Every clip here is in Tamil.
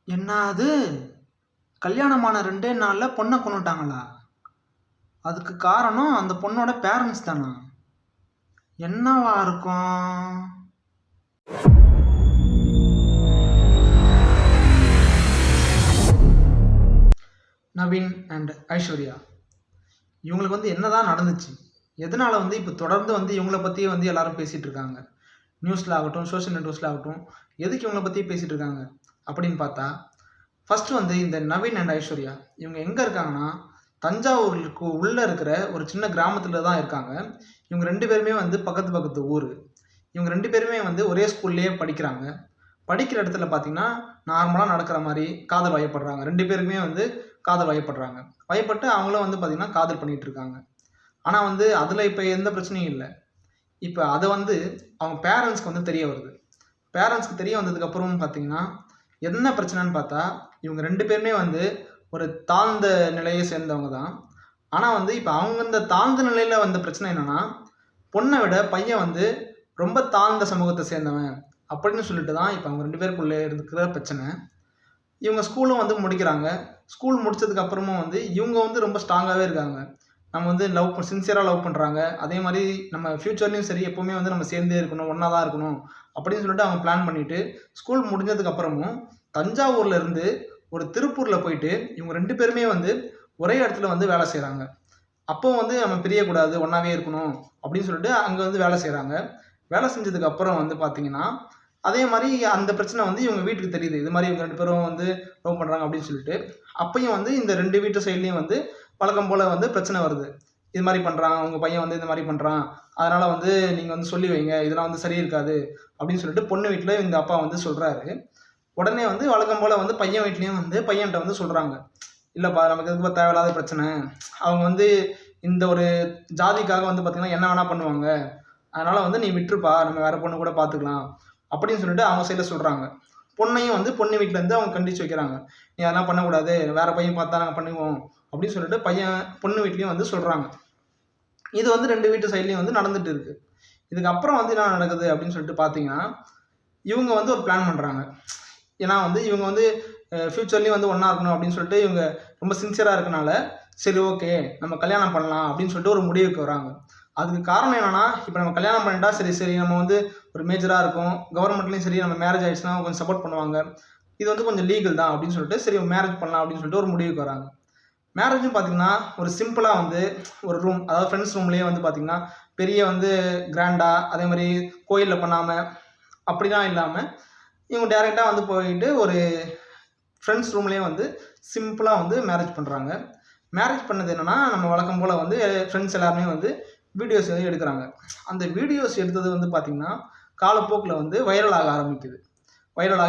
என்ன அது? கல்யாணமான 2 நாள்ல பொண்ண கொன்னுட்டாங்களா? அதுக்கு காரணம் அந்த பொண்ணோட பேரண்ட்ஸ் தானா? என்னவா இருக்கும்? நவீன் அண்ட் ஐஸ்வர்யா இவங்களுக்கு என்னதான் நடந்துச்சு? எதனால இப்போ தொடர்ந்து இவங்கள பத்தியே எல்லாரும் பேசிட்டு இருக்காங்க? நியூஸ்ல ஆகட்டும், சோஷியல் நெட்வொர்க்ஸ்ல ஆகட்டும், எதுக்கு இவங்கள பத்தி பேசிட்டு இருக்காங்க அப்படின்னு பார்த்தா, ஃபர்ஸ்ட் இந்த நவீன் அண்ட் ஐஸ்வர்யா இவங்க எங்க இருக்காங்கன்னா, தஞ்சாவூருக்கு உள்ள இருக்கிற ஒரு சின்ன கிராமத்துல தான் இருக்காங்க. இவங்க 2 பேருமே பக்கத்து பக்கத்து ஊரு. இவங்க 2 பேருமே ஒரே ஸ்கூல்லயே படிக்கிறாங்க. படிக்கிற இடத்துல பார்த்தீங்கன்னா, நார்மலா நடக்கிற மாரி காதல் வயப்படுறாங்க. 2 பேருமே காதல் வயப்படுறாங்க. வயப்பட்டு அவங்களும் பார்த்தீங்கன்னா, காதல் பண்ணிட்டு இருக்காங்க. ஆனா அதுல இப்ப எந்த பிரச்சனையும் இல்ல. இப்ப அத அவங்க பேரண்ட்ஸ்க்கு தெரிய வருது. பேரண்ட்ஸ்க்கு தெரிய வந்ததுக்கு அப்புறம் பார்த்தீங்கன்னா, என்ன பிரச்சனைன்னு பார்த்தா, இவங்க 2 பேருமே ஒரு தாழ்ந்த நிலையை சேர்ந்தவங்க தான். ஆனா இப்ப அவங்க இந்த தாழ்ந்த நிலையில வந்த பிரச்சனை என்னன்னா, பொண்ண விட பையன் ரொம்ப தாழ்ந்த சமூகத்த சேர்ந்தவன் அப்படின்னு சொல்லிட்டு தான் இப்ப அவங்க 2 பேருக்குள்ள இருக்கிற பிரச்சனை. இவங்க ஸ்கூலும் முடிக்கிறாங்க. ஸ்கூல் முடிச்சதுக்கு அப்புறமும் இவங்க ரொம்ப ஸ்ட்ராங்காவே இருக்காங்க. நம்ம சின்சியரா லவ் பண்றாங்க. அதே மாரி நம்ம ஃபியூச்சர்லயும் சரி எப்பவுமே நம்ம சேர்ந்தே இருக்கணும், ஒண்ணா தான் இருக்கணும் அப்படின்னு சொல்லிட்டு அவங்க பிளான் பண்ணிட்டு, ஸ்கூல் முடிஞ்சதுக்கு அப்புறமும் தஞ்சாவூர்ல இருந்து ஒரு திருப்பூர்ல போயிட்டு இவங்க 2 பேருமே ஒரே இடத்துல வேலை செய்றாங்க. அப்போ நம்ம பிரியக்கூடாது, ஒண்ணாவே இருக்கணும் அப்படின்னு சொல்லிட்டு அங்க வேலை செய்றாங்க. வேலை செஞ்சதுக்கு அப்புறம் பார்த்தீங்கன்னா, அதே மாரி அந்த பிரச்சனை இவங்க வீட்டுக்கு தெரியுது. இது மாரி இவங்க 2 பேரும் லவ் பண்றாங்க அப்படின்னு சொல்லிட்டு. அப்பயும் இந்த 2 வீட்டு சைட்லயும் வழக்கம் போல பிரச்சனை வருது. இது மாரி பண்றான், உங்க பையன் இந்த மாரி பண்றான். அதனால நீங்க சொல்லி வைங்க. இதெல்லாம் சரி இருக்காது அப்படின்னு சொல்லிட்டு பொண்ணு வீட்ல இந்த அப்பா சொல்றாரு. உடனே வழக்கம் போல பையன் வீட்லயும் பையன்ட்ட சொல்றாங்க. இல்லப்பா நமக்கு எதுக்குப்பா தேவையில்லாத பிரச்சனை. அவங்க இந்த ஒரு ஜாதிக்காக பார்த்தீங்கன்னா, என்ன வேணா பண்ணுவாங்க. அதனால நீ விட்டுருப்பா. நம்ம வேற பொண்ணு கூட பார்த்துக்கலாம். அப்படின்னு சொல்லிட்டு அவங்க சைடுல சொல்றாங்க. பொண்ணையும் பொண்ணு வீட்ல இருந்து அவங்க கண்டிச்சு வைக்கிறாங்க. நீ அதெல்லாம் பண்ணக்கூடாது. வேற பையன் பார்த்தா நாங்க பண்ணுவோம். அப்படின்னு சொல்லிட்டு பையன் பொண்ணு வீட்லயும் சொல்றாங்க. இது 2 வீட்டு சைட்லயும் நடந்துட்டு இருக்கு. இதுக்கப்புறம் என்ன நடக்குது அப்படின்னு சொல்லிட்டு பார்த்தீங்கன்னா, இவங்க ஒரு பிளான் பண்றாங்க. ஏன்னா இவங்க ஃபியூச்சர்லயும் ஒண்ணா இருக்கணும் அப்படின்னு சொல்லிட்டு இவங்க ரொம்ப சின்சியரா இருக்கனால, சரி ஓகே நம்ம கல்யாணம் பண்ணலாம் அப்படின்னு சொல்லிட்டு ஒரு முடிவுக்கு வராங்க. அதுக்கு காரணம் என்னன்னா, இப்ப நம்ம கல்யாணம் பண்ணிட்டா சரி சரி நம்ம ஒரு மேஜரா இருக்கும். கவர்மெண்ட்லயும் சரி நம்ம மேரேஜ் ஆயிடுச்சுன்னா கொஞ்சம் சப்போர்ட் பண்ணுவாங்க. இது கொஞ்சம் லீகல் தான் அப்படின்னு சொல்லிட்டு, சரி மேரேஜ் பண்ணலாம் அப்படின்னு சொல்லிட்டு ஒரு முடிவுக்கு வராங்க. மேரேஜும் பார்த்தீங்கன்னா, ஒரு சிம்பிளா ஒரு ரூம், அதாவது ஃப்ரெண்ட்ஸ் ரூம்லயே பார்த்தீங்கன்னா, பெரிய கிராண்டா அதே மாரி கோயில்ல பண்ணாம, அப்படிலாம் இல்லாம, இவங்க டைரக்ட்டா போயிட்டு ஒரு ஃப்ரெண்ட்ஸ் ரூம்லயே சிம்பிளா மேரேஜ் பண்றாங்க. மேரேஜ் பண்ணது என்னன்னா, நம்ம வழக்கம் போல ஃப்ரெண்ட்ஸ் எல்லாருமே வீடியோஸ் எடுக்குறாங்க. அந்த வீடியோஸ் எடுத்தது பார்த்தீங்கன்னா, காலப்போக்குல வைரல் ஆக ஆரம்பிக்குது. வைரல்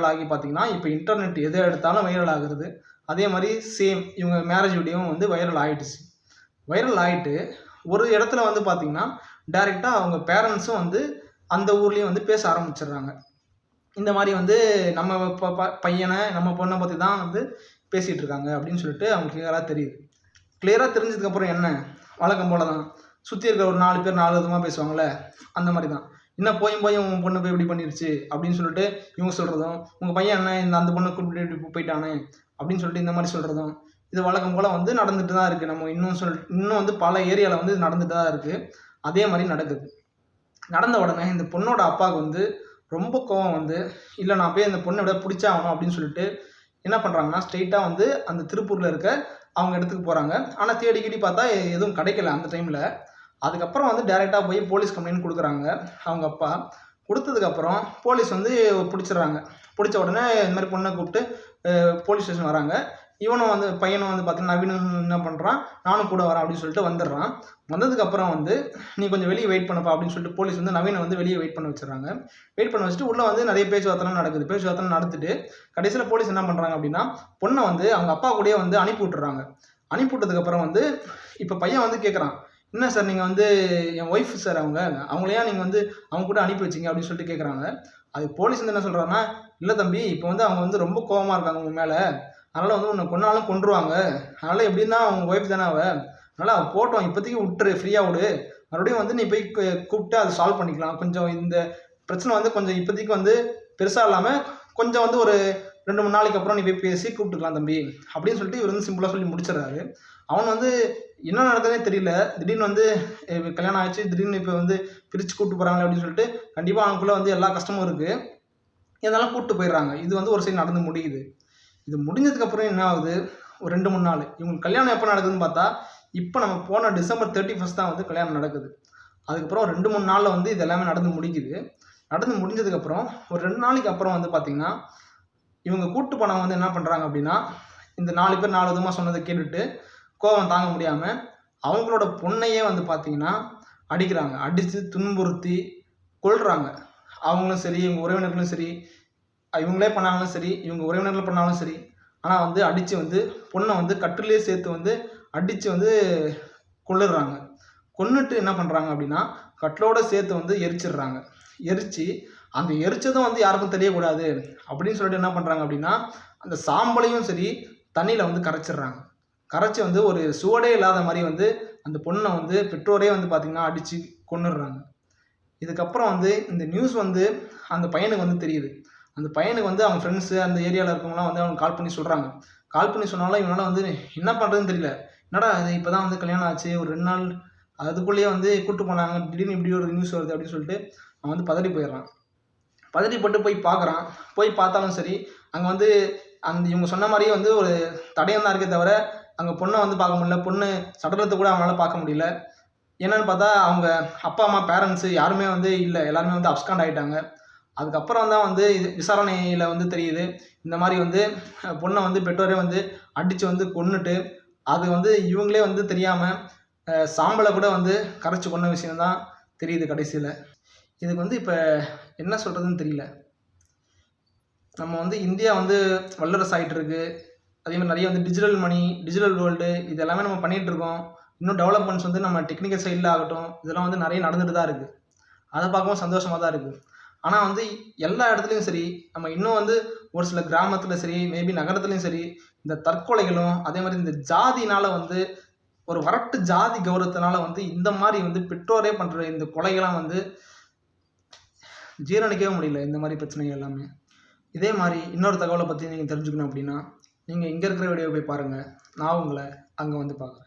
ஆகி பார்த்தீங்கன்னா, இப்ப இன்டர்நெட் எத எடுத்தாலும் வைரல் ஆகுறது. அதே மாரி சேம் இவங்க மேரேஜ் வீடியோவும் வைரல் ஆயிடுச்சு. வைரல் ஆயிட்டு ஒரு இடத்துல பார்த்தீங்கன்னா, டைரக்ட்டா அவங்க பேரண்ட்ஸும் அந்த ஊர்லயும் பேச ஆரம்பிச்சுடுறாங்க. இந்த மாரி நம்ம பையன, நம்ம பொண்ண பத்தி தான் பேசிட்டு இருக்காங்க அப்படின்னு சொல்லிட்டு அவங்களுக்கு கிளியரா தெரியுது. கிளியரா தெரிஞ்சதுக்கு அப்புறம் என்ன? வழக்கம் போல தான். சுத்தி இருக்கிற ஒரு 4 பேர் 4 விதமா பேசுவாங்கல்ல, அந்த மாரி தான். என்ன போயும் போயும் உன் பொண்ணு போய் இப்படி பண்ணிருச்சு அப்படின்னு சொல்லிட்டு இவங்க சொல்றதும், உங்க பையன் என்ன அந்த பொண்ண கூட்டிட்டு இப்படி போயிட்டானே அப்படின்னு சொல்லிட்டு இந்த மாரி சொல்றதும், இது வழக்கம் போல நடந்துட்டு தான் இருக்கு. நம்ம இன்னும் பல ஏரியால இது நடந்துட்டு தான் இருக்கு. அதே மாரி நடக்குது. நடந்த உடனே இந்த பொண்ணோட அப்பாவுக்கு ரொம்ப கோவம் இல்ல நான் போய் அந்த பொண்ண எப்படியாவது புடிச்சே ஆகணும் அப்படின்னு சொல்லிட்டு என்ன பண்றாங்கன்னா, ஸ்ட்ரெயிட்டா அந்த திருப்பூர்ல இருக்க அவங்க இடத்துக்கு போறாங்க. ஆனா தேடி கீடி பார்த்தா எதுவும் கிடைக்கல அந்த டைம்ல. அதுக்கப்புறம் டைரக்ட்டா போய் போலீஸ் கம்ப்ளைண்ட் குடுக்குறாங்க அவங்க அப்பா. குடுத்ததுக்கு அப்புறம் போலீஸ் புடிச்சிடுறாங்க. புடிச்ச உடனே இந்த மாரி பொண்ண கூப்பிட்டு போலீஸ் ஸ்டேஷன் வராங்க. இவனும் பையனும் பார்த்தீங்கன்னா, நவீனும் என்ன பண்றான், நானும் கூட வரேன் அப்படின்னு சொல்லிட்டு வந்துடுறான். வந்ததுக்கு அப்புறம் நீ கொஞ்சம் வெளிய வெயிட் பண்ணுப்பா அப்படின்னு சொல்லிட்டு போலீஸ் நவீன வெளிய வெயிட் பண்ண வச்சுடுறாங்க. வெயிட் பண்ண வச்சுட்டு உள்ள நிறைய பேச்சுவார்த்தைலாம் நடக்குது. பேச்சுவார்த்தை நடத்திட்டு கடைசியில போலீஸ் என்ன பண்றாங்க அப்படின்னா, பொண்ண அவங்க அப்பா கூடயே அனுப்பி விட்டுறாங்க. அனுப்பி விட்டதுக்கு அப்புறம் இப்ப பையன் கேட்கறான். என்ன சார் நீங்க என் ஒய்ஃப் சார் அவங்க. அவங்கள ஏன் நீங்க அவங்க கூட அனுப்பி வச்சீங்க அப்படின்னு சொல்லிட்டு கேட்கறாங்க. அதுக்கு போலீஸ் என்ன சொல்றாங்கன்னா, இல்ல தம்பி இப்ப அவங்க ரொம்ப கோவமா இருக்காங்க உங்க மேல. அதனால உன்னை கொன்னாலும் கொன்றுவாங்க. அதனால எப்படின்னா அவங்க ஒய்ஃப் தானே அவ. அதனால அவ போட்டோம் இப்போதைக்கு விட்டுரு, ஃப்ரீயா விடு. மறுபடியும் நீ போய் கூப்பிட்டு அதை சால்வ் பண்ணிக்கலாம். கொஞ்சம் இந்த பிரச்சனை கொஞ்சம் இப்போதைக்கு பெருசா இல்லாம கொஞ்சம் ஒரு 2 3 நாளைக்கு அப்புறம் நீ போய் பேசி கூப்பிட்டுக்கலாம் தம்பி அப்படின்னு சொல்லிட்டு இவர் வந்து சிம்பிளாக சொல்லி முடிச்சிடறாரு. அவன் வந்து என்ன நடக்குதுன்னே தெரியல. திடீர்னு வந்து கல்யாணம் ஆயிடுச்சு, திடீர்னு இப்போ வந்து பிரித்து கூப்பிட்டு போகிறாங்களே அப்படின்னு சொல்லிட்டு கண்டிப்பாக அவனுக்குள்ளே வந்து எல்லா கஷ்டமும் இருக்குது. இதெல்லாம் கூப்பிட்டு போயிடுறாங்க. இது வந்து ஒரு சைடு நடந்து முடியுது. இது முடிஞ்சதுக்கப்புறம் என்ன ஆகுது, ஒரு 2 3 நாள் இவங்க கல்யாணம் எப்போ நடக்குதுன்னு பார்த்தா, இப்போ நம்ம போன December 31 தான் வந்து கல்யாணம் நடக்குது. அதுக்கப்புறம் 2 3 நாளில் வந்து இது எல்லாமே நடந்து முடிக்குது. நடந்து முடிஞ்சதுக்கப்புறம் ஒரு 2 நாளைக்கு அப்புறம் வந்து பார்த்திங்கன்னா, இவங்க கூப்பிட்டு போனவங்க வந்து என்ன பண்ணுறாங்க அப்படின்னா, இந்த 4 பேர் 4 விதமாக சொன்னதை கேட்டுட்டு கோபம் தாங்க முடியாமல் அவங்களோட பொண்ணையே வந்து பார்த்திங்கன்னா அடிக்கிறாங்க. அடித்து துன்புறுத்தி கொல்றாங்க. அவங்களும் சரி, இவங்க உறவினர்களும் சரி, இவங்களே பண்ணாலும் சரி, இவங்க உறவினர்கள் பண்ணாலும் சரி, ஆனால் வந்து அடித்து வந்து பொண்ணை வந்து கட்டிலே சேர்த்து வந்து அடித்து வந்து கொல்லுறாங்க. கொன்னுட்டு என்ன பண்ணுறாங்க அப்படின்னா, கட்டிலோட சேர்த்து வந்து எரிச்சிடுறாங்க. எரித்து அந்த எரிச்சதும் வந்து யாருக்கும் தெரியக்கூடாது அப்படின்னு சொல்லிட்டு என்ன பண்ணுறாங்க அப்படின்னா, அந்த சாம்பலையும் சரி தண்ணியில் வந்து கரைச்சிடுறாங்க. கரைச்சி வந்து ஒரு சுவடே இல்லாத மாதிரி வந்து அந்த பொண்ணை வந்து பெற்றோரே வந்து பார்த்திங்கன்னா அடித்து கொன்னுடுறாங்க. இதுக்கப்புறம் வந்து இந்த நியூஸ் வந்து அந்த பையனுக்கு வந்து தெரியுது. அந்த பையனுக்கு வந்து அவன் ஃப்ரெண்ட்ஸு அந்த ஏரியாவில் இருக்கவங்களாம் வந்து அவனுக்கு கால் பண்ணி சொல்கிறாங்க. கால் பண்ணி சொன்னாலும் இவனால் வந்து என்ன பண்ணுறதுன்னு தெரியல. என்னடா இது இப்போ தான் வந்து கல்யாணம் ஆச்சு, ஒரு 2 நாள் அதுக்குள்ளேயே வந்து கூப்பிட்டு போனாங்க, திடீர்னு இப்படி ஒரு நியூஸ் வருது அப்படின்னு சொல்லிட்டு அவன் வந்து பதறி போயிடுறான். பதறிப்பட்டு போய் பார்க்குறான். போய் பார்த்தாலும் சரி, அங்கே வந்து அந்த இவங்க சொன்ன மாதிரியே வந்து ஒரு தடயம் தான் இருக்கே தவிர, அங்கே பொண்ணை வந்து பார்க்க முடியல. பொண்ணு சடலத்தை கூட அவனால் பார்க்க முடியல. என்னன்னு பார்த்தா அவங்க அப்பா அம்மா பேரண்ட்ஸு யாருமே வந்து இல்லை, எல்லாருமே வந்து அப்ஸ்காண்ட் ஆகிட்டாங்க. அதுக்கப்புறம் தான் வந்து இது விசாரணையில் வந்து தெரியுது, இந்த மாதிரி வந்து பொண்ணை வந்து பெற்றோரே வந்து அடித்து வந்து கொன்னுட்டு அது வந்து இவங்களே வந்து தெரியாமல் சாம்பலை கூட வந்து கரைச்சி கொன்ன விஷயம்தான் தெரியுது கடைசியில். இதுக்கு வந்து இப்போ என்ன சொல்கிறதுன்னு தெரியல. நம்ம வந்து இந்தியா வந்து வல்லரசு ஆகிட்டு இருக்கு. அதேமாதிரி நிறைய வந்து டிஜிட்டல் மணி, டிஜிட்டல் வேர்ல்டு இது எல்லாமே நம்ம பண்ணிகிட்ருக்கோம். இன்னும் டெவலப்மெண்ட்ஸ் வந்து நம்ம டெக்னிக்கல் சைடில் ஆகட்டும், இதெல்லாம் வந்து நிறைய நடந்துட்டு தான் இருக்குது. அதை பார்க்கவும் சந்தோஷமாக தான் இருக்குது. ஆனால் வந்து எல்லா இடத்துலையும் சரி, நம்ம இன்னும் வந்து ஒரு சில கிராமத்தில் சரி, மேபி நகரத்துலையும் சரி, இந்த தற்கொலைகளும் அதே மாதிரி இந்த ஜாதினால் வந்து ஒரு வரட்டு ஜாதி கௌரவத்தினால வந்து இந்த மாதிரி வந்து பெற்றோரே பண்ணுற இந்த கொலைகள்லாம் வந்து ஜீரணிக்கவே முடியல. இந்த மாதிரி பிரச்சனைகள் எல்லாமே. இதே மாதிரி இன்னொரு தகவலை பற்றி நீங்கள் தெரிஞ்சுக்கணும் அப்படின்னா, நீங்கள் இங்கே இருக்கிற வீடியோ போய் பாருங்கள். நான் உங்களை அங்கே வந்து பார்க்குறேன்.